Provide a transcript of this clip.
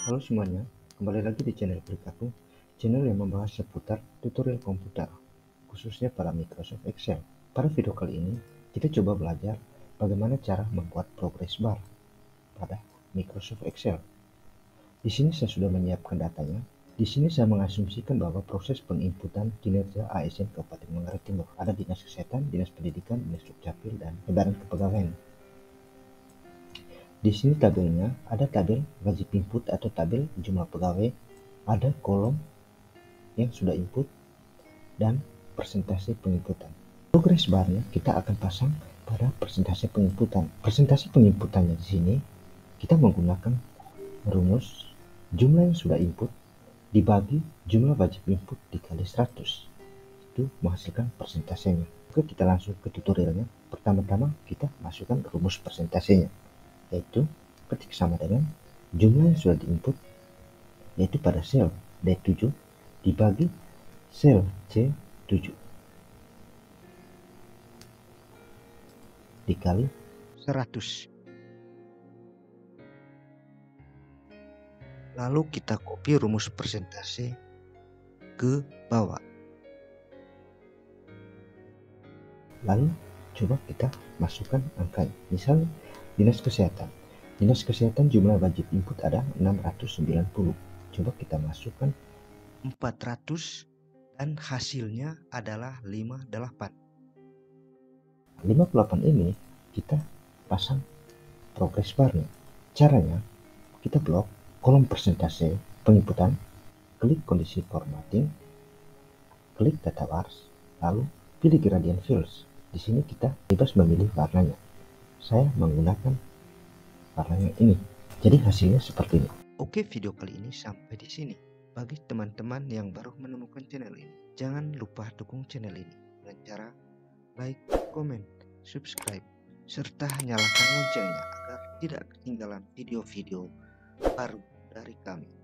Halo semuanya, kembali lagi di channel Klik Aku, channel yang membahas seputar tutorial komputer, khususnya pada Microsoft Excel. Pada video kali ini, kita coba belajar bagaimana cara membuat progress bar pada Microsoft Excel. Di sini saya sudah menyiapkan datanya. Di sini saya mengasumsikan bahwa proses penginputan kinerja ASN Kabupaten Manggarai Timur ada Dinas Kesehatan, Dinas Pendidikan, Dinas Dukcapil, dan Badan Kepegawaian. Di sini tabelnya ada tabel wajib input atau tabel jumlah pegawai, ada kolom yang sudah input, dan persentase penginputan. Progress barnya kita akan pasang pada persentase penginputan. Persentase penginputannya di sini kita menggunakan rumus jumlah yang sudah input dibagi jumlah wajib input dikali 100. Itu menghasilkan persentasenya. Oke, kita langsung ke tutorialnya. Pertama-tama kita masukkan rumus persentasenya, yaitu ketik sama dengan jumlah yang sudah diinput, yaitu pada sel D7 dibagi sel C7 dikali 100. Lalu kita copy rumus persentase ke bawah. Lalu coba kita masukkan angkanya. Misalnya Dinas Kesehatan. Dinas Kesehatan jumlah wajib input ada 690. Coba kita masukkan 400 dan hasilnya adalah 58. 58 ini kita pasang progress barnya. Caranya kita blok kolom persentase penginputan, klik kondisi formatting, klik data bars, lalu pilih gradient fills. Di sini kita bebas memilih warnanya. Saya menggunakan warna yang ini. Jadi hasilnya seperti ini. Oke, video kali ini sampai di sini. Bagi teman-teman yang baru menemukan channel ini, jangan lupa dukung channel ini dengan cara like, komen, subscribe, serta nyalakan loncengnya agar tidak ketinggalan video-video baru dari kami.